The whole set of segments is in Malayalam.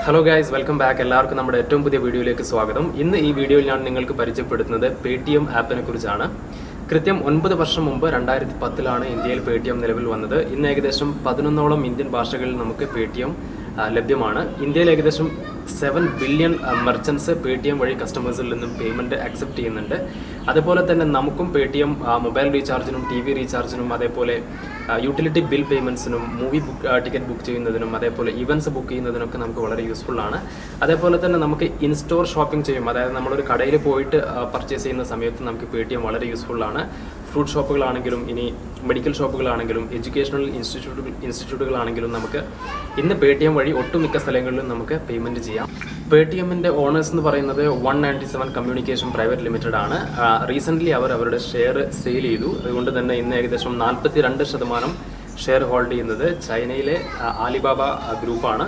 Hello guys, welcome back. എല്ലാവർക്കും നമ്മുടെ ഏറ്റവും പുതിയ വീഡിയോയിലേക്ക് സ്വാഗതം. ഇന്ന് ഈ വീഡിയോയിൽ ഞാൻ നിങ്ങൾക്ക് പരിചയപ്പെടുത്തുന്നത് Paytm ആപ്പിനെ കുറിച്ചാണ്. കൃത്യം 9 വർഷം മുമ്പ് 2010 ഇന്ത്യയിൽ Paytm നിലവിൽ വന്നത്. ഇന്ന് ഏകദേശം 11ഓളം ഇന്ത്യൻ ഭാഷകളിൽ നമുക്ക് Paytm ലഭ്യമാണ്. ഇന്ത്യയിൽ ഏകദേശം 7 ബില്യൺ മെർച്ചൻസ് Paytm വഴി കസ്റ്റമേഴ്സിൽ നിന്നും പേയ്മെൻറ്റ് അക്സെപ്റ്റ് ചെയ്യുന്നുണ്ട്. അതുപോലെ തന്നെ നമുക്കും Paytm മൊബൈൽ റീചാർജിനും TV റീചാർജിനും അതേപോലെ യൂട്ടിലിറ്റി ബിൽ പേയ്മെൻറ്റ്സിനും മൂവി ടിക്കറ്റ് ബുക്ക് ചെയ്യുന്നതിനും അതേപോലെ ഇവൻറ്റ്സ് ബുക്ക് ചെയ്യുന്നതിനൊക്കെ നമുക്ക് വളരെ യൂസ്ഫുള്ളാണ്. അതേപോലെ തന്നെ നമുക്ക് ഇൻസ്റ്റോർ ഷോപ്പിംഗ് ചെയ്യും, അതായത് നമ്മളൊരു കടയിൽ പോയിട്ട് പർച്ചേസ് ചെയ്യുന്ന സമയത്ത് നമുക്ക് Paytm വളരെ യൂസ്ഫുള്ളാണ്. ഫ്രൂട്ട് ഷോപ്പുകളാണെങ്കിലും ഇനി മെഡിക്കൽ ഷോപ്പുകളാണെങ്കിലും എഡ്യൂക്കേഷണൽ ഇൻസ്റ്റിറ്റ്യൂട്ടുകളാണെങ്കിലും നമുക്ക് ഇന്ന് Paytm വഴി ഒട്ടുമിക്ക സ്ഥലങ്ങളിലും നമുക്ക് പേയ്മെൻറ്റ് ചെയ്യാം. Paytmൻ്റെ ഓണേഴ്സ് എന്ന് പറയുന്നത് 197 കമ്മ്യൂണിക്കേഷൻ പ്രൈവറ്റ് ലിമിറ്റഡ് ആണ്. റീസെൻ്റ്ലി അവരുടെ ഷെയർ സെയിൽ ചെയ്തു. അതുകൊണ്ട് തന്നെ ഇന്ന് ഏകദേശം 42% ഷെയർ ഹോൾഡ് ചെയ്യുന്നത് ചൈനയിലെ ആലിബാബ ഗ്രൂപ്പാണ്.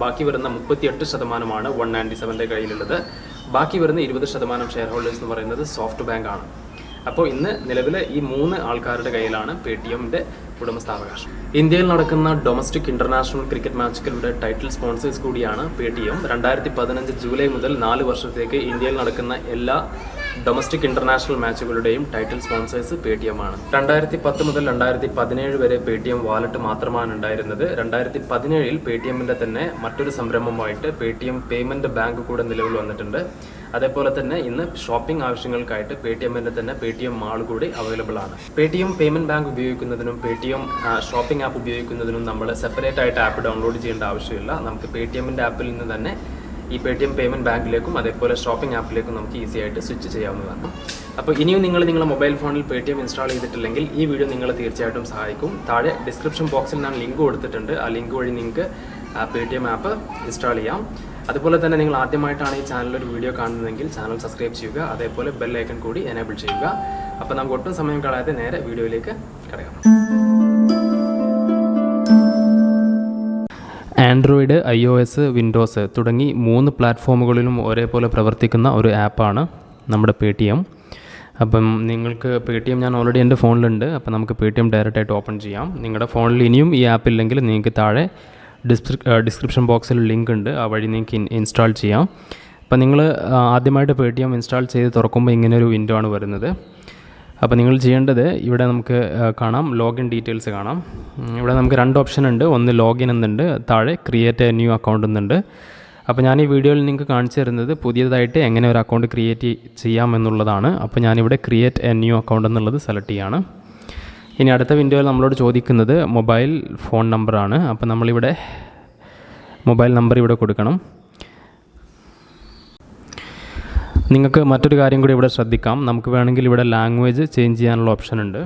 ബാക്കി വരുന്ന 38% 197ൻ്റെ കയ്യിലുള്ളത്. ബാക്കി വരുന്ന 20% ഷെയർ ഹോൾഡേഴ്സ് എന്ന് പറയുന്നത് സോഫ്റ്റ് ബാങ്ക് ആണ്. അപ്പോൾ ഇന്ന് നിലവിൽ ഈ 3 ആൾക്കാരുടെ കയ്യിലാണ് Paytmൻ്റെ ഉടമസ്ഥാവകാശം. ഇന്ത്യയിൽ നടക്കുന്ന ഡൊമസ്റ്റിക് ഇന്റർനാഷണൽ ക്രിക്കറ്റ് മാച്ചുകളുടെ ടൈറ്റിൽ സ്പോൺസേഴ്സ് കൂടിയാണ് Paytm. 2015 ജൂലൈ മുതൽ 4 വർഷത്തേക്ക് ഇന്ത്യയിൽ നടക്കുന്ന എല്ലാ ഡൊമസ്റ്റിക് ഇന്റർനാഷണൽ മാച്ചുകളുടെയും ടൈറ്റിൽ സ്പോൺസേഴ്സ് Paytm ആണ്. 2010 മുതൽ 2017 വരെ Paytm വാലറ്റ് മാത്രമാണ് ഉണ്ടായിരുന്നത്. 2017 Paytmൻ്റെ തന്നെ മറ്റൊരു സംരംഭമായിട്ട് Paytm പേയ്മെൻറ്റ് ബാങ്ക് കൂടെ നിലവിൽ വന്നിട്ടുണ്ട്. അതേപോലെ തന്നെ ഇന്ന് ഷോപ്പിംഗ് ആവശ്യങ്ങൾക്കായിട്ട് Paytmൻ്റെ തന്നെ Paytm മാൾ കൂടി അവൈലബിൾ ആണ്. Paytm പേയ്മെൻറ്റ് ബാങ്ക് ഉപയോഗിക്കുന്നതിനും Paytm ഷോപ്പിംഗ് ആപ്പ് ഉപയോഗിക്കുന്നതിനും നമ്മൾ സെപ്പറേറ്റ് ആയിട്ട് ആപ്പ് ഡൗൺലോഡ് ചെയ്യേണ്ട ആവശ്യമില്ല. നമുക്ക് Paytmൻ്റെ ആപ്പിൽ നിന്ന് തന്നെ ഈ Paytm പേയ്മെൻറ്റ് ബാങ്കിലേക്കും അതേപോലെ ഷോപ്പിംഗ് ആപ്പിലേക്കും നമുക്ക് ഈസി ആയിട്ട് സ്വിച്ച് ചെയ്യാവുന്നതാണ്. അപ്പോൾ ഇനിയും നിങ്ങളുടെ മൊബൈൽ ഫോണിൽ Paytm ഇൻസ്റ്റാൾ ചെയ്തിട്ടില്ലെങ്കിൽ ഈ വീഡിയോ നിങ്ങളെ തീർച്ചയായിട്ടും സഹായിക്കും. താഴെ ഡിസ്ക്രിപ്ഷൻ ബോക്സിൽ ഞാൻ ലിങ്ക് കൊടുത്തിട്ടുണ്ട്. ആ ലിങ്ക് വഴി നിങ്ങൾക്ക് Paytm ആപ്പ് ഇൻസ്റ്റാൾ ചെയ്യാം. അതുപോലെ തന്നെ നിങ്ങൾ ആദ്യമായിട്ടാണ് ഈ ചാനലിൽ ഒരു വീഡിയോ കാണുന്നതെങ്കിൽ ചാനൽ സബ്സ്ക്രൈബ് ചെയ്യുക, അതേപോലെ ബെൽ ഐക്കൺ കൂടി എനേബിൾ ചെയ്യുക. അപ്പോൾ നമുക്ക് ഒട്ടും സമയം കളയാതെ നേരെ വീഡിയോയിലേക്ക് കടക്കാം. ആൻഡ്രോയിഡ്, iOS, വിൻഡോസ് തുടങ്ങി 3 പ്ലാറ്റ്ഫോമുകളിലും ഒരേപോലെ പ്രവർത്തിക്കുന്ന ഒരു ആപ്പാണ് നമ്മുടെ Paytm. അപ്പം നിങ്ങൾക്ക് Paytm ഞാൻ ഓൾറെഡി എൻ്റെ ഫോണിലുണ്ട്. അപ്പം നമുക്ക് Paytm ഡയറക്റ്റായിട്ട് ഓപ്പൺ ചെയ്യാം. നിങ്ങളുടെ ഫോണിൽ ഇനിയും ഈ ആപ്പ് ഇല്ലെങ്കിൽ നിങ്ങൾക്ക് താഴെ ഡിസ്ക്രിപ്ഷൻ ബോക്സിൽ ലിങ്ക് ഉണ്ട്, ആ വഴി നിങ്ങൾക്ക് ഇൻസ്റ്റാൾ ചെയ്യാം. അപ്പോൾ നിങ്ങൾ ആദ്യമായിട്ട് Paytm ഇൻസ്റ്റാൾ ചെയ്ത് തുറക്കുമ്പോൾ ഇങ്ങനെയൊരു വിൻഡോ ആണ് വരുന്നത്. അപ്പോൾ നിങ്ങൾ ചെയ്യേണ്ടത് ഇവിടെ നമുക്ക് കാണാം, ലോഗിൻ ഡീറ്റെയിൽസ് കാണാം. ഇവിടെ നമുക്ക് 2 ഓപ്ഷൻ ഉണ്ട്. ഒന്ന് ലോഗിൻ എന്നുണ്ട്, താഴെ ക്രിയേറ്റ് എ ന്യൂ അക്കൗണ്ട് എന്നുണ്ട്. അപ്പോൾ ഞാൻ ഈ വീഡിയോയിൽ നിങ്ങൾക്ക് കാണിച്ചു തരുന്നത് പുതിയതായിട്ട് എങ്ങനെ ഒരു അക്കൗണ്ട് ക്രിയേറ്റ് ചെയ്യാമെന്നുള്ളതാണ്. അപ്പോൾ ഞാനിവിടെ ക്രിയേറ്റ് എ ന്യൂ അക്കൗണ്ട് എന്നുള്ളത് സെലക്ട് ചെയ്യാണ്. ഇനി അടുത്ത വിൻഡോയിൽ നമ്മളോട് ചോദിക്കുന്നത് മൊബൈൽ ഫോൺ നമ്പറാണ്. അപ്പോൾ നമ്മളിവിടെ മൊബൈൽ നമ്പർ ഇവിടെ കൊടുക്കണം. നിങ്ങൾക്ക് മറ്റൊരു കാര്യം കൂടി ഇവിടെ ശ്രദ്ധിക്കാം. നമുക്ക് വേണമെങ്കിൽ ഇവിടെ ലാംഗ്വേജ് ചേഞ്ച് ചെയ്യാനുള്ള ഓപ്ഷൻ ഉണ്ട്.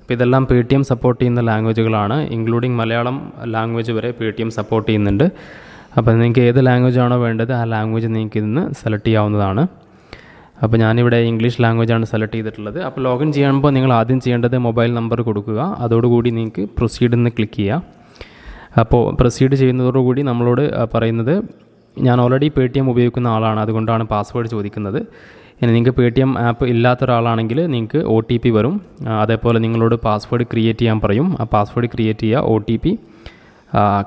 അപ്പോൾ ഇതെല്ലാം Paytm സപ്പോർട്ട് ചെയ്യുന്ന ലാംഗ്വേജുകളാണ്. ഇൻക്ലൂഡിങ് മലയാളം ലാംഗ്വേജ് വരെ Paytm സപ്പോർട്ട് ചെയ്യുന്നുണ്ട്. അപ്പോൾ നിങ്ങൾക്ക് ഏത് ലാംഗ്വേജ് ആണോ വേണ്ടത് ആ ലാംഗ്വേജ് നിങ്ങൾക്ക് ഇതിന്ന് സെലക്ട് ചെയ്യാവുന്നതാണ്. അപ്പോൾ ഞാനിവിടെ ഇംഗ്ലീഷ് ലാംഗ്വേജാണ് സെലക്ട് ചെയ്തിട്ടുള്ളത്. അപ്പോൾ ലോഗിൻ ചെയ്യുമ്പോൾ നിങ്ങൾ ആദ്യം ചെയ്യേണ്ടത് മൊബൈൽ നമ്പർ കൊടുക്കുക. അതോടുകൂടി നിങ്ങൾക്ക് പ്രൊസീഡ് എന്ന് ക്ലിക്ക് ചെയ്യുക. അപ്പോൾ പ്രൊസീഡ് ചെയ്യുന്നതോടുകൂടി നമ്മളോട് പറയുന്നത് ഞാൻ ഓൾറെഡി Paytm ഉപയോഗിക്കുന്ന ആളാണ്, അതുകൊണ്ടാണ് പാസ്വേഡ് ചോദിക്കുന്നത്. ഇനി നിങ്ങൾക്ക് Paytm ആപ്പ് ഇല്ലാത്ത ഒരാളാണെങ്കിൽ നിങ്ങൾക്ക് OTP വരും. അതേപോലെ നിങ്ങളോട് പാസ്വേഡ് ക്രിയേറ്റ് ചെയ്യാൻ പറയും. ആ പാസ്വേഡ് ക്രിയേറ്റ് ചെയ്യുക. OTP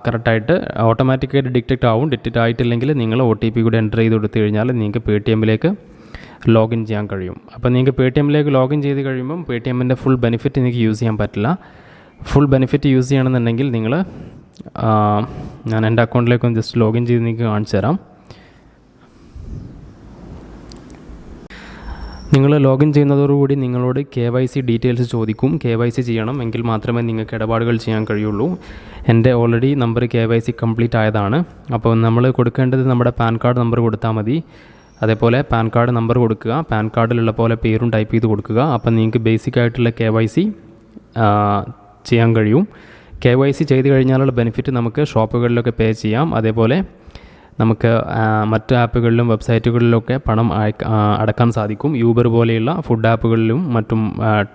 കറക്റ്റായിട്ട് ഓട്ടോമാറ്റിക്കായിട്ട് ഡിറ്റക്റ്റ് ആവും. ഡിറ്റക്റ്റ് ആയിട്ടില്ലെങ്കിൽ നിങ്ങൾ OTP കൂടി എൻ്റർ ചെയ്ത് കൊടുത്തു കഴിഞ്ഞാൽ നിങ്ങൾക്ക് Paytmലേക്ക് ലോഗിൻ ചെയ്യാൻ കഴിയും. അപ്പോൾ നിങ്ങൾക്ക് Paytmലേക്ക് ലോഗിൻ ചെയ്ത് കഴിയുമ്പം Paytmൻ്റെ ഫുൾ ബെനിഫിറ്റ് നിങ്ങൾക്ക് യൂസ് ചെയ്യാൻ പറ്റില്ല. ഫുൾ ബെനിഫിറ്റ് യൂസ് ചെയ്യണമെന്നുണ്ടെങ്കിൽ നിങ്ങൾ ഞാൻ എൻ്റെ അക്കൗണ്ടിലേക്കൊന്ന് ജസ്റ്റ് ലോഗിൻ ചെയ്ത് നിങ്ങൾക്ക് കാണിച്ചു തരാം. നിങ്ങൾ ലോഗിൻ ചെയ്യുന്നതോടുകൂടി നിങ്ങളോട് KYC ഡീറ്റെയിൽസ് ചോദിക്കും. KYC ചെയ്യണം, എങ്കിൽ മാത്രമേ നിങ്ങൾക്ക് ഇടപാടുകൾ ചെയ്യാൻ കഴിയുള്ളൂ. എൻ്റെ ഓൾറെഡി നമ്പർ KYC കംപ്ലീറ്റ് ആയതാണ്. അപ്പോൾ നമ്മൾ കൊടുക്കേണ്ടത് നമ്മുടെ പാൻ കാർഡ് നമ്പർ കൊടുത്താൽ മതി. അതേപോലെ പാൻ കാർഡ് നമ്പർ കൊടുക്കുക, പാൻ കാർഡിലുള്ള പോലെ പേരും ടൈപ്പ് ചെയ്ത് കൊടുക്കുക. അപ്പം നിങ്ങൾക്ക് ബേസിക് ആയിട്ടുള്ള KYC ചെയ്യാൻ കഴിയും. KYC ചെയ്ത് കഴിഞ്ഞാലുള്ള ബെനിഫിറ്റ് നമുക്ക് ഷോപ്പുകളിലൊക്കെ പേ ചെയ്യാം. അതേപോലെ നമുക്ക് മറ്റ് ആപ്പുകളിലും വെബ്സൈറ്റുകളിലൊക്കെ പണം അടക്കാൻ സാധിക്കും. യൂബർ പോലെയുള്ള ഫുഡ് ആപ്പുകളിലും മറ്റും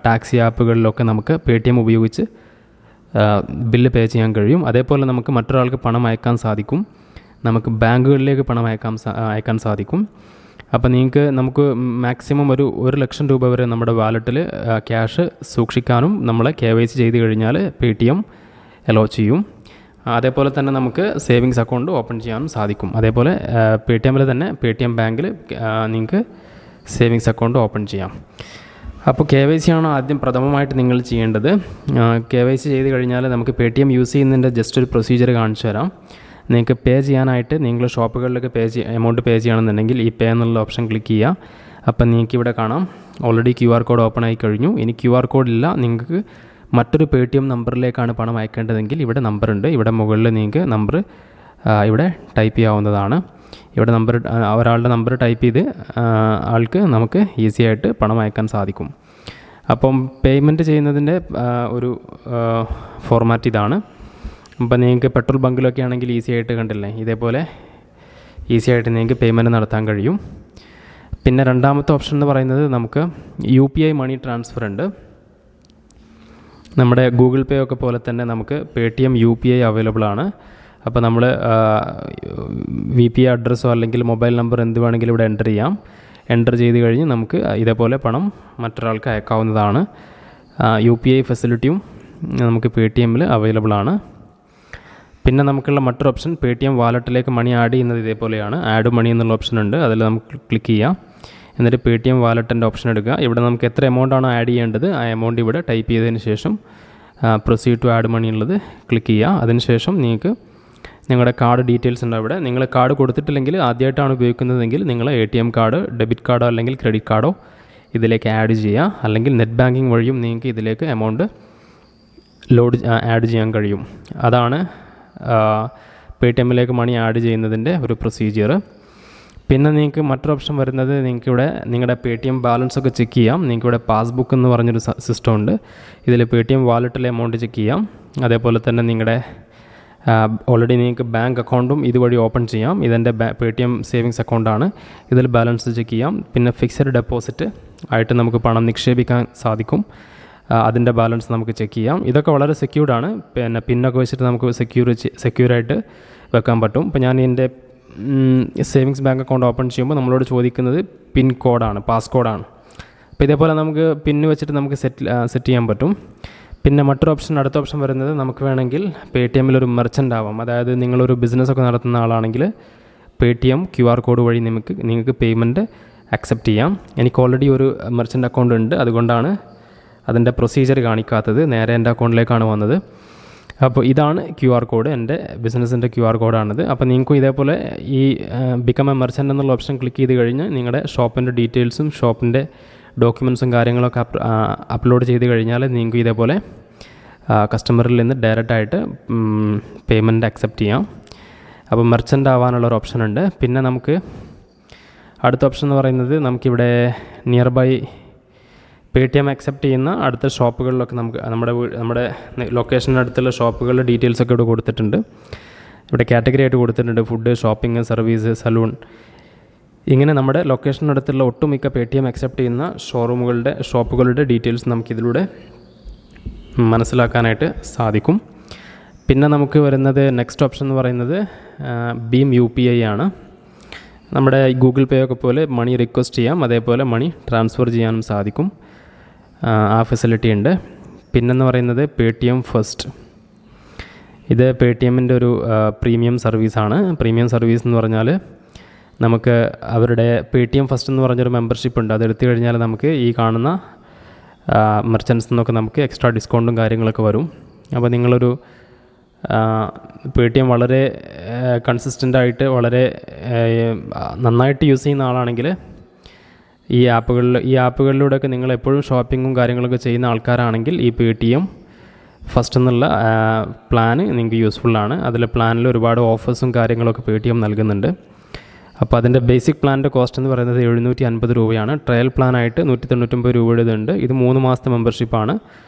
ടാക്സി ആപ്പുകളിലൊക്കെ നമുക്ക് Paytm ഉപയോഗിച്ച് ബില്ല് പേ ചെയ്യാൻ കഴിയും. അതേപോലെ നമുക്ക് മറ്റൊരാൾക്ക് പണം അയക്കാൻ സാധിക്കും. നമുക്ക് ബാങ്കുകളിലേക്ക് പണം അയക്കാൻ സാധിക്കും. അപ്പോൾ നമുക്ക് മാക്സിമം ഒരു 1 ലക്ഷം രൂപ വരെ നമ്മുടെ വാലറ്റിൽ ക്യാഷ് സൂക്ഷിക്കാനും നമ്മളെ KYC ചെയ്ത് കഴിഞ്ഞാൽ Paytm അലോ ചെയ്യും. അതേപോലെ തന്നെ നമുക്ക് സേവിങ്സ് അക്കൗണ്ട് ഓപ്പൺ ചെയ്യാനും സാധിക്കും. അതേപോലെ പേടിഎമ്മിൽ തന്നെ പേടിഎം ബാങ്കിൽ നിങ്ങൾക്ക് സേവിങ്സ് അക്കൗണ്ട് ഓപ്പൺ ചെയ്യാം. അപ്പോൾ KYC ആണ് ആദ്യം പ്രഥമമായിട്ട് നിങ്ങൾ ചെയ്യേണ്ടത്. KYC ചെയ്ത് കഴിഞ്ഞാൽ നമുക്ക് പേടിഎം യൂസ് ചെയ്യുന്നതിൻ്റെ ജസ്റ്റ് ഒരു പ്രൊസീജിയർ കാണിച്ചു തരാം. നിങ്ങൾക്ക് പേ ചെയ്യാനായിട്ട് നിങ്ങൾ ഷോപ്പുകളിലൊക്കെ എമൗണ്ട് പേ ചെയ്യണമെന്നുണ്ടെങ്കിൽ ഈ പേ എന്നുള്ള ഓപ്ഷൻ ക്ലിക്ക് ചെയ്യുക. അപ്പം നിങ്ങൾക്ക് ഇവിടെ കാണാം ഓൾറെഡി QR കോഡ് ഓപ്പൺ ആയി കഴിഞ്ഞു. ഇനി QR കോഡ് ഇല്ല, നിങ്ങൾക്ക് മറ്റൊരു പേടിഎം നമ്പറിലേക്കാണ് പണം അയക്കേണ്ടതെങ്കിൽ ഇവിടെ നമ്പറുണ്ട്. ഇവിടെ മുകളിൽ നിങ്ങൾക്ക് നമ്പർ ഇവിടെ ടൈപ്പ് ചെയ്യാവുന്നതാണ്. ഇവിടെ ഒരാളുടെ നമ്പർ ടൈപ്പ് ചെയ്ത് ആൾക്ക് നമുക്ക് ഈസി ആയിട്ട് പണം അയക്കാൻ സാധിക്കും. അപ്പം പേയ്മെൻറ്റ് ചെയ്യുന്നതിൻ്റെ ഒരു ഫോർമാറ്റ് ഇതാണ്. അപ്പം നിങ്ങൾക്ക് പെട്രോൾ ബങ്കിലൊക്കെ ആണെങ്കിൽ ഈസി ആയിട്ട് കണ്ടില്ലേ, ഇതേപോലെ ഈസി ആയിട്ട് നിങ്ങൾക്ക് പേയ്മെൻറ്റ് നടത്താൻ കഴിയും. പിന്നെ രണ്ടാമത്തെ ഓപ്ഷൻ എന്ന് പറയുന്നത് നമുക്ക് UPI മണി ട്രാൻസ്ഫർ ഉണ്ട്. നമ്മുടെ ഗൂഗിൾ പേ ഒക്കെ പോലെ തന്നെ നമുക്ക് പേടിഎം UPI അവൈലബിൾ ആണ്. അപ്പോൾ നമ്മൾ VPI അഡ്രസ്സോ അല്ലെങ്കിൽ മൊബൈൽ നമ്പർ എന്ത് വേണമെങ്കിലും ഇവിടെ എൻ്റർ ചെയ്യാം. എൻ്റർ ചെയ്ത് കഴിഞ്ഞ് നമുക്ക് ഇതേപോലെ പണം മറ്റൊരാൾക്ക് അയക്കാവുന്നതാണ്. UPI ഫെസിലിറ്റിയും നമുക്ക് പേടിഎമ്മിൽ അവൈലബിൾ ആണ്. പിന്നെ നമുക്കുള്ള മറ്റൊരു ഓപ്ഷൻ പേടിഎം വാലറ്റിലേക്ക് മണി ആഡ് ചെയ്യുന്നത് ഇതേപോലെയാണ്. ആഡ് മണി എന്നുള്ള ഓപ്ഷൻ ഉണ്ട്, അതിൽ നമുക്ക് ക്ലിക്ക് ചെയ്യാം. എന്നിട്ട് പേടിഎം വാലറ്റിൻ്റെ ഓപ്ഷൻ എടുക്കുക. ഇവിടെ നമുക്ക് എത്ര എമൗണ്ടാണോ ആഡ് ചെയ്യേണ്ടത് ആ എമൗണ്ട് ഇവിടെ ടൈപ്പ് ചെയ്തതിന് ശേഷം പ്രൊസീഡ് ടു ആഡ് മണി ഉള്ളത് ക്ലിക്ക് ചെയ്യുക. അതിനുശേഷം നിങ്ങൾക്ക് നിങ്ങളുടെ കാർഡ് ഡീറ്റെയിൽസ് ഉണ്ട്. അവിടെ നിങ്ങൾ കാർഡ് കൊടുത്തിട്ടില്ലെങ്കിൽ ആദ്യമായിട്ടാണ് ഉപയോഗിക്കുന്നതെങ്കിൽ നിങ്ങൾ ATM കാർഡ്, ഡെബിറ്റ് കാർഡോ അല്ലെങ്കിൽ ക്രെഡിറ്റ് കാർഡോ ഇതിലേക്ക് ആഡ് ചെയ്യുക. അല്ലെങ്കിൽ നെറ്റ് ബാങ്കിങ് വഴിയും നിങ്ങൾക്ക് ഇതിലേക്ക് എമൗണ്ട് ആഡ് ചെയ്യാൻ കഴിയും. അതാണ് പേടിഎമ്മിലേക്ക് മണി ആഡ് ചെയ്യുന്നതിൻ്റെ ഒരു പ്രൊസീജിയർ. പിന്നെ നിങ്ങൾക്ക് മറ്റൊരു ഓപ്ഷൻ വരുന്നത് നിങ്ങൾക്കിവിടെ നിങ്ങളുടെ പേടിഎം ബാലൻസ് ഒക്കെ ചെക്ക് ചെയ്യാം. നിങ്ങൾക്കിവിടെ പാസ്ബുക്ക് എന്ന് പറഞ്ഞൊരു സിസ്റ്റം ഉണ്ട്. ഇതിൽ പേടിഎം വാലറ്റിലെ എമൗണ്ട് ചെക്ക് ചെയ്യാം. അതേപോലെ തന്നെ നിങ്ങളുടെ ഓൾറെഡി നിങ്ങൾക്ക് ബാങ്ക് അക്കൗണ്ടും ഇതുവഴി ഓപ്പൺ ചെയ്യാം. ഇതെൻ്റെ പേടിഎം സേവിങ്സ് അക്കൗണ്ടാണ്. ഇതിൽ ബാലൻസ് ചെക്ക് ചെയ്യാം. പിന്നെ ഫിക്സഡ് ഡെപ്പോസിറ്റ് ആയിട്ട് നമുക്ക് പണം നിക്ഷേപിക്കാൻ സാധിക്കും. അതിൻ്റെ ബാലൻസ് നമുക്ക് ചെക്ക് ചെയ്യാം. ഇതൊക്കെ വളരെ സെക്യൂർഡാണ്. പിന്നെ പിന്നൊക്കെ വെച്ചിട്ട് നമുക്ക് സെക്യൂറായിട്ട് വെക്കാൻ പറ്റും. ഇപ്പോൾ ഞാൻ എൻ്റെ സേവിങ്സ് ബാങ്ക് അക്കൗണ്ട് ഓപ്പൺ ചെയ്യുമ്പോൾ നമ്മളോട് ചോദിക്കുന്നത് പിൻ കോഡാണ്, പാസ്കോഡാണ്. അപ്പോൾ ഇതേപോലെ നമുക്ക് പിന്ന് വെച്ചിട്ട് നമുക്ക് സെറ്റ് ചെയ്യാൻ പറ്റും. പിന്നെ മറ്റൊരു ഓപ്ഷൻ, അടുത്ത ഓപ്ഷൻ വരുന്നത് നമുക്ക് വേണമെങ്കിൽ പേടിഎമ്മിലൊരു മെർച്ചൻ്റ് ആവാം. അതായത് നിങ്ങളൊരു ബിസിനസ്സൊക്കെ നടത്തുന്ന ആളാണെങ്കിൽ പേടിഎം QR കോഡ് വഴി നിങ്ങൾക്ക് പേയ്മെൻറ്റ് അക്സെപ്റ്റ് ചെയ്യാം. എനിക്ക് ഓൾറെഡി ഒരു മെർച്ചൻ്റ് അക്കൗണ്ട് ഉണ്ട്, അതുകൊണ്ടാണ് അതിൻ്റെ പ്രൊസീജിയർ കാണിക്കാത്തത്. നേരെ എൻ്റെ അക്കൗണ്ടിലേക്കാണ് വന്നത്. അപ്പോൾ ഇതാണ് QR കോഡ്, എൻ്റെ ബിസിനസ്സിൻ്റെ QR കോഡാണിത്. അപ്പോൾ നിങ്ങൾക്കും ഇതേപോലെ ഈ ബിക്കം എ മെർച്ചൻ്റ് എന്നുള്ള ഓപ്ഷൻ ക്ലിക്ക് ചെയ്ത് കഴിഞ്ഞ് നിങ്ങളുടെ ഷോപ്പിൻ്റെ ഡീറ്റെയിൽസും ഷോപ്പിൻ്റെ ഡോക്യുമെൻറ്റ്സും കാര്യങ്ങളൊക്കെ അപ്ലോഡ് ചെയ്ത് കഴിഞ്ഞാൽ നിങ്ങൾക്ക് ഇതേപോലെ കസ്റ്റമറിൽ നിന്ന് ഡയറക്റ്റായിട്ട് പേയ്മെൻറ്റ് അക്സെപ്റ്റ് ചെയ്യാം. അപ്പോൾ മെർച്ചൻ്റ് ആവാനുള്ളൊരു ഓപ്ഷൻ ഉണ്ട്. പിന്നെ നമുക്ക് അടുത്ത ഓപ്ഷൻ എന്ന് പറയുന്നത് നമുക്കിവിടെ നിയർ ബൈ പേടിഎം അക്സെപ്റ്റ് ചെയ്യുന്ന അടുത്ത ഷോപ്പുകളിലൊക്കെ നമുക്ക് നമ്മുടെ ലൊക്കേഷൻ്റെ അടുത്തുള്ള ഷോപ്പുകളുടെ ഡീറ്റെയിൽസൊക്കെ ഇവിടെ കൊടുത്തിട്ടുണ്ട്. ഇവിടെ കാറ്റഗറി ആയിട്ട് കൊടുത്തിട്ടുണ്ട്: ഫുഡ്, ഷോപ്പിംഗ്, സർവീസ്, സലൂൺ. ഇങ്ങനെ നമ്മുടെ ലൊക്കേഷനടുത്തുള്ള ഒട്ടുമിക്ക പേടിഎം അക്സെപ്റ്റ് ചെയ്യുന്ന ഷോപ്പുകളുടെ ഡീറ്റെയിൽസ് നമുക്കിതിലൂടെ മനസ്സിലാക്കാനായിട്ട് സാധിക്കും. പിന്നെ നമുക്ക് വരുന്നത് നെക്സ്റ്റ് ഓപ്ഷൻ എന്ന് പറയുന്നത് ഭീം UPI ആണ്. നമ്മുടെ ഗൂഗിൾ പേ ഒക്കെ പോലെ മണി റിക്വസ്റ്റ് ചെയ്യാം, അതേപോലെ മണി ട്രാൻസ്ഫർ ചെയ്യാനും സാധിക്കും. ആ ഫെസിലിറ്റി ഉണ്ട്. പിന്നെന്ന് പറയുന്നത് പേടിഎം ഫസ്റ്റ്. ഇത് പേടിഎമ്മിൻ്റെ ഒരു പ്രീമിയം സർവീസാണ്. പ്രീമിയം സർവീസ് എന്ന് പറഞ്ഞാൽ നമുക്ക് അവരുടെ പേടിഎം ഫസ്റ്റ് എന്ന് പറഞ്ഞൊരു മെമ്പർഷിപ്പ് ഉണ്ട്. അതെടുത്തു കഴിഞ്ഞാൽ നമുക്ക് ഈ കാണുന്ന മെർച്ചൻസ് നിന്നൊക്കെ നമുക്ക് എക്സ്ട്രാ ഡിസ്കൗണ്ടും കാര്യങ്ങളൊക്കെ വരും. അപ്പോൾ നിങ്ങളൊരു പേടിഎം വളരെ കൺസിസ്റ്റൻ്റായിട്ട് വളരെ നന്നായിട്ട് യൂസ് ചെയ്യുന്ന ആളാണെങ്കിൽ ഈ ആപ്പുകളിലൂടെയൊക്കെ നിങ്ങൾ എപ്പോഴും ഷോപ്പിങ്ങും കാര്യങ്ങളൊക്കെ ചെയ്യുന്ന ആൾക്കാരാണെങ്കിൽ ഈ പേടിഎം ഫസ്റ്റ് എന്നുള്ള പ്ലാന് നിങ്ങൾക്ക് യൂസ്ഫുള്ളാണ്. അതിലെ പ്ലാനിൽ ഒരുപാട് ഓഫേഴ്സും കാര്യങ്ങളൊക്കെ പേടിഎം നൽകുന്നുണ്ട്. അപ്പോൾ അതിൻ്റെ ബേസിക് പ്ലാനിൻ്റെ കോസ്റ്റ് എന്ന് പറയുന്നത് 750 രൂപയാണ്. ട്രയൽ പ്ലാനായിട്ട് 199 രൂപയുടെ ഇതുണ്ട്. ഇത് 3 മാസത്തെ മെമ്പർഷിപ്പാണ്.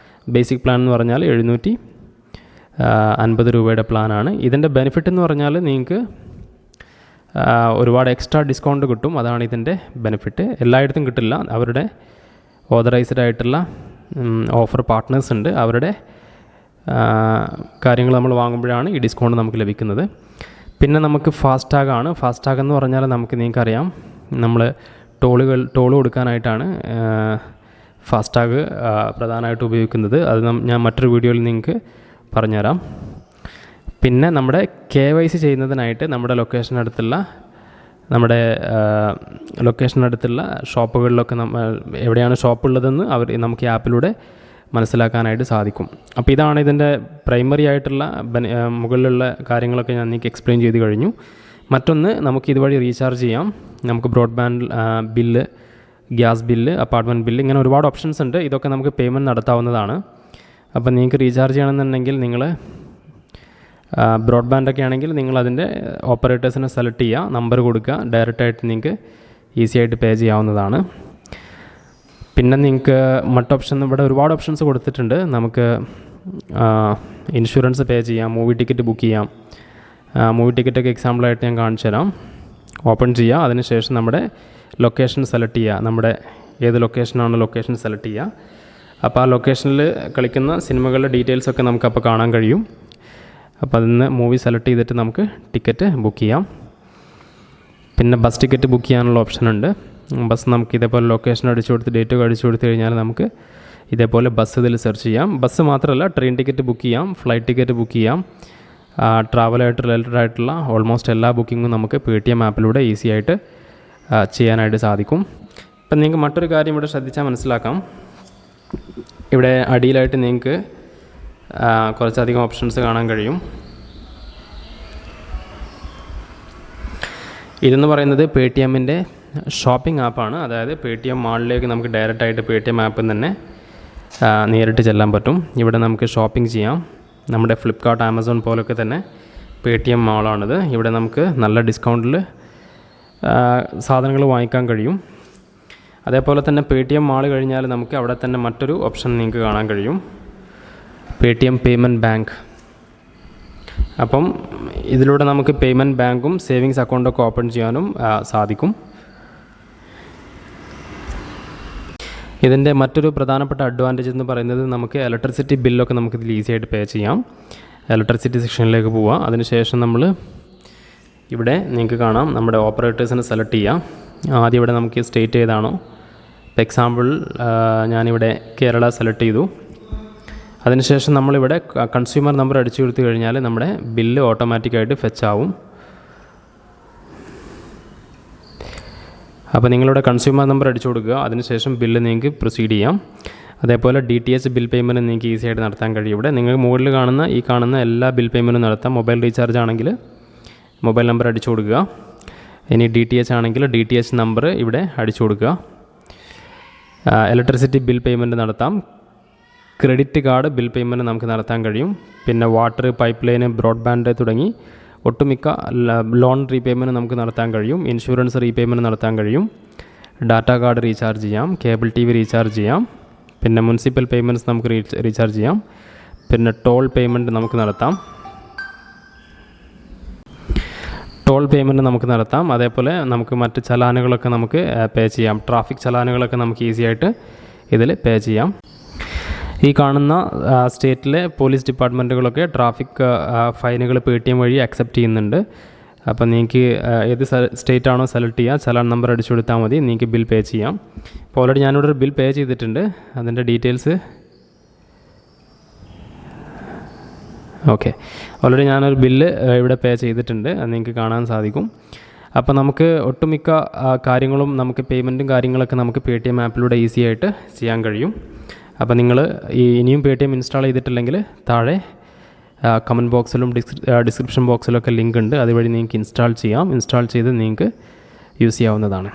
ബേസിക് പ്ലാൻ എന്ന് പറഞ്ഞാൽ 750 രൂപയുടെ പ്ലാനാണ്. ഇതിൻ്റെ ബെനിഫിറ്റ് എന്ന് പറഞ്ഞാൽ നിങ്ങൾക്ക് ഒരുപാട് എക്സ്ട്രാ ഡിസ്കൗണ്ട് കിട്ടും. അതാണ് ഇതിൻ്റെ ബെനിഫിറ്റ്. എല്ലായിടത്തും കിട്ടില്ല. അവരുടെ ഓതറൈസ്ഡ് ആയിട്ടുള്ള ഓഫർ പാർട്ട്നേഴ്സ് ഉണ്ട്. അവരുടെ കാര്യങ്ങൾ നമ്മൾ വാങ്ങുമ്പോഴാണ് ഈ ഡിസ്കൗണ്ട് നമുക്ക് ലഭിക്കുന്നത്. പിന്നെ നമുക്ക് ഫാസ്ടാഗ് ആണ്. ഫാസ്ടാഗ് എന്ന് പറഞ്ഞാൽ നിങ്ങൾക്കറിയാം, നമ്മൾ ടോൾ കൊടുക്കാനായിട്ടാണ് ഫാസ്ടാഗ് പ്രധാനമായിട്ട് ഉപയോഗിക്കുന്നത്. അത് ഞാൻ മറ്റൊരു വീഡിയോയിൽ നിങ്ങൾക്ക് പറഞ്ഞുതരാം. പിന്നെ നമ്മുടെ KYC ചെയ്യുന്നതിനായിട്ട് നമ്മുടെ ലൊക്കേഷനടുത്തുള്ള ഷോപ്പുകളിലൊക്കെ എവിടെയാണ് ഷോപ്പ് ഉള്ളതെന്ന് നമുക്ക് ഈ ആപ്പിലൂടെ മനസ്സിലാക്കാനായിട്ട് സാധിക്കും. അപ്പോൾ ഇതാണ് ഇതിൻ്റെ പ്രൈമറി ആയിട്ടുള്ള മുകളിലുള്ള കാര്യങ്ങളൊക്കെ ഞാൻ നിങ്ങൾക്ക് എക്സ്പ്ലെയിൻ ചെയ്ത് കഴിഞ്ഞു. മറ്റൊന്ന്, നമുക്ക് ഇതുവഴി റീചാർജ് ചെയ്യാം. നമുക്ക് broadband bill, gas bill, apartment bill, ഇങ്ങനെ ഒരുപാട് ഓപ്ഷൻസ് ഉണ്ട്. ഇതൊക്കെ നമുക്ക് പേയ്മെൻറ്റ് നടത്താവുന്നതാണ്. അപ്പോൾ നിങ്ങൾക്ക് റീചാർജ് ചെയ്യണമെന്നുണ്ടെങ്കിൽ നിങ്ങൾ ബ്രോഡ്ബാൻഡൊക്കെ ആണെങ്കിൽ നിങ്ങളതിൻ്റെ ഓപ്പറേറ്റേഴ്സിനെ സെലക്ട് ചെയ്യുക, നമ്പർ കൊടുക്കുക, ഡയറക്റ്റായിട്ട് നിങ്ങൾക്ക് ഈസി ആയിട്ട് പേ ചെയ്യാവുന്നതാണ്. പിന്നെ നിങ്ങൾക്ക് ഇവിടെ ഒരുപാട് ഓപ്ഷൻസ് കൊടുത്തിട്ടുണ്ട്. നമുക്ക് ഇൻഷുറൻസ് പേ ചെയ്യാം, മൂവി ടിക്കറ്റ് ബുക്ക് ചെയ്യാം. മൂവി ടിക്കറ്റൊക്കെ എക്സാമ്പിളായിട്ട് ഞാൻ കാണിച്ചു തരാം. ഓപ്പൺ ചെയ്യുക, അതിനുശേഷം നമ്മുടെ ലൊക്കേഷൻ സെലക്ട് ചെയ്യുക. നമ്മുടെ ഏത് ലൊക്കേഷനാണോ ലൊക്കേഷൻ സെലക്ട് ചെയ്യുക. അപ്പോൾ ആ ലൊക്കേഷനിൽ കളിക്കുന്ന സിനിമകളുടെ ഡീറ്റെയിൽസൊക്കെ നമുക്കപ്പോൾ കാണാൻ കഴിയും. അപ്പോൾ അതിൽ നിന്ന് മൂവി സെലക്ട് ചെയ്തിട്ട് നമുക്ക് ടിക്കറ്റ് ബുക്ക് ചെയ്യാം. പിന്നെ ബസ് ടിക്കറ്റ് ബുക്ക് ചെയ്യാനുള്ള ഓപ്ഷനുണ്ട്. ബസ് നമുക്ക് ഇതേപോലെ ലൊക്കേഷൻ അടിച്ചു കൊടുത്ത് ഡേറ്റൊക്കെ അടിച്ചു കൊടുത്തു കഴിഞ്ഞാൽ നമുക്ക് ഇതേപോലെ ബസ് ഇതിൽ സെർച്ച് ചെയ്യാം. ബസ് മാത്രമല്ല, ട്രെയിൻ ടിക്കറ്റ് ബുക്ക് ചെയ്യാം, ഫ്ലൈറ്റ് ടിക്കറ്റ് ബുക്ക് ചെയ്യാം. ട്രാവലായിട്ട് റിലേറ്റഡ് ആയിട്ടുള്ള ഓൾമോസ്റ്റ് എല്ലാ ബുക്കിങ്ങും നമുക്ക് Paytm ആപ്പിലൂടെ ഈസി ആയിട്ട് ചെയ്യാനായിട്ട് സാധിക്കും. ഇപ്പം നിങ്ങൾക്ക് മറ്റൊരു കാര്യം ഇവിടെ ശ്രദ്ധിച്ചാൽ മനസ്സിലാക്കാം. ഇവിടെ അടിയിലായിട്ട് നിങ്ങൾക്ക് കുറച്ചധികം ഓപ്ഷൻസ് കാണാൻ കഴിയും. ഇതെന്ന് പറയുന്നത് Paytmൻ്റെ ഷോപ്പിംഗ് ആപ്പാണ്. അതായത് Paytm മാളിലേക്ക് നമുക്ക് ഡയറക്റ്റായിട്ട് Paytm ആപ്പിൽ തന്നെ നേരിട്ട് ചെല്ലാൻ പറ്റും. ഇവിടെ നമുക്ക് ഷോപ്പിംഗ് ചെയ്യാം. നമ്മുടെ ഫ്ലിപ്കാർട്ട്, ആമസോൺ പോലൊക്കെ തന്നെ Paytm മാളാണിത്. ഇവിടെ നമുക്ക് നല്ല ഡിസ്കൗണ്ടിൽ സാധനങ്ങൾ വാങ്ങിക്കാൻ കഴിയും. അതേപോലെ തന്നെ Paytm മാൾ കഴിഞ്ഞാൽ നമുക്ക് അവിടെ തന്നെ മറ്റൊരു ഓപ്ഷൻ നിങ്ങൾക്ക് കാണാൻ കഴിയും, Paytm പേയ്മെൻറ്റ് ബാങ്ക്. അപ്പം ഇതിലൂടെ നമുക്ക് പേയ്മെൻറ്റ് ബാങ്കും സേവിങ്സ് അക്കൗണ്ടൊക്കെ ഓപ്പൺ ചെയ്യാനും സാധിക്കും. ഇതിൻ്റെ മറ്റൊരു പ്രധാനപ്പെട്ട അഡ്വാൻറ്റേജ് എന്ന് പറയുന്നത് നമുക്ക് ഇലക്ട്രിസിറ്റി ബില്ലൊക്കെ നമുക്ക് ഇതിൽ ഈസി ആയിട്ട് പേ ചെയ്യാം. ഇലക്ട്രിസിറ്റി സെക്ഷനിലേക്ക് പോവാം. അതിനുശേഷം നമ്മൾ ഇവിടെ നിങ്ങൾക്ക് കാണാം നമ്മുടെ ഓപ്പറേറ്റേഴ്സിനെ സെലക്ട് ചെയ്യാം. ആദ്യം ഇവിടെ നമുക്ക് സ്റ്റേറ്റ് ഏതാണോ, ഇപ്പോൾ എക്സാമ്പിൾ ഞാനിവിടെ കേരള സെലക്ട് ചെയ്തു. അതിനുശേഷം നമ്മളിവിടെ കൺസ്യൂമർ നമ്പർ അടിച്ചു കൊടുത്തു കഴിഞ്ഞാൽ നമ്മുടെ ബില്ല് ഓട്ടോമാറ്റിക്കായിട്ട് ഫെച്ച് ആവും. അപ്പോൾ നിങ്ങളുടെ കൺസ്യൂമർ നമ്പർ അടിച്ചു കൊടുക്കുക. അതിനുശേഷം ബില്ല് നിങ്ങൾക്ക് പ്രൊസീഡ് ചെയ്യാം. അതേപോലെ DTH ബിൽ പേയ്മെൻറ്റ് നിങ്ങൾക്ക് ഈസി ആയിട്ട് നടത്താൻ കഴിയും. ഇവിടെ നിങ്ങൾ മുകളിൽ കാണുന്ന എല്ലാ ബിൽ പേയ്മെൻറ്റും നടത്താം. മൊബൈൽ റീചാർജ് ആണെങ്കിൽ മൊബൈൽ നമ്പർ അടിച്ചു കൊടുക്കുക. ഇനി DTH ആണെങ്കിൽ DTH നമ്പർ ഇവിടെ അടിച്ചു കൊടുക്കുക. ഇലക്ട്രിസിറ്റി ബിൽ പേയ്മെൻറ്റ് നടത്താം. ക്രെഡിറ്റ് കാർഡ് ബിൽ പേയ്മെൻറ്റ് നമുക്ക് നടത്താൻ കഴിയും. പിന്നെ വാട്ടർ, പൈപ്പ് ലൈന്, ബ്രോഡ്ബാൻഡ് തുടങ്ങി ഒട്ടുമിക്ക ലോൺ റീപേയ്മെൻറ്റ് നമുക്ക് നടത്താൻ കഴിയും. ഇൻഷുറൻസ് റീപേയ്മെൻറ്റ് നടത്താൻ കഴിയും. ഡാറ്റ കാർഡ് റീചാർജ് ചെയ്യാം. കേബിൾ TV റീചാർജ് ചെയ്യാം. പിന്നെ മുനിസിപ്പൽ പേയ്മെൻറ്റ്സ് നമുക്ക് റീചാർജ് ചെയ്യാം. പിന്നെ ടോൾ പേയ്മെൻറ്റ് നമുക്ക് നടത്താം. അതേപോലെ നമുക്ക് മറ്റ് ചലാനുകളൊക്കെ നമുക്ക് പേ ചെയ്യാം. ട്രാഫിക് ചലാനുകളൊക്കെ നമുക്ക് ഈസി ആയിട്ട് ഇതിൽ പേ ചെയ്യാം. ഈ കാണുന്ന സ്റ്റേറ്റിലെ പോലീസ് ഡിപ്പാർട്ട്മെൻറ്റുകളൊക്കെ ട്രാഫിക് ഫൈനുകൾ Paytm വഴി അക്സെപ്റ്റ് ചെയ്യുന്നുണ്ട്. അപ്പോൾ നിങ്ങൾക്ക് ഏത് സ്റ്റേറ്റ് ആണോ സെലക്ട് ചെയ്യുക, ചലാൻ നമ്പർ അടിച്ചു കൊടുത്താൽ മതി, നിങ്ങൾക്ക് ബിൽ പേ ചെയ്യാം. അപ്പോൾ ഓൾറെഡി ഞാനിവിടെ ഒരു ബിൽ പേ ചെയ്തിട്ടുണ്ട്. അതിൻ്റെ ഡീറ്റെയിൽസ് ഓൾറെഡി ഞാനൊരു ബില്ല് ഇവിടെ പേ ചെയ്തിട്ടുണ്ട്. അത് നിങ്ങൾക്ക് കാണാൻ സാധിക്കും. അപ്പോൾ നമുക്ക് ഒട്ടുമിക്ക കാര്യങ്ങളും നമുക്ക് പേയ്മെൻറ്റും കാര്യങ്ങളൊക്കെ നമുക്ക് Paytm ആപ്പിലൂടെ ഈസി ആയിട്ട് ചെയ്യാൻ കഴിയും. അപ്പോൾ നിങ്ങൾ ഇനിയും Paytm ഇൻസ്റ്റാൾ ചെയ്തിട്ടില്ലെങ്കിൽ താഴെ കമൻറ്റ് ബോക്സിലും ഡിസ്ക്രിപ്ഷൻ ബോക്സിലൊക്കെ ലിങ്ക് ഉണ്ട്. അതുവഴി നിങ്ങൾക്ക് ഇൻസ്റ്റാൾ ചെയ്ത് നിങ്ങൾക്ക് യൂസ് ചെയ്യാവുന്നതാണ്.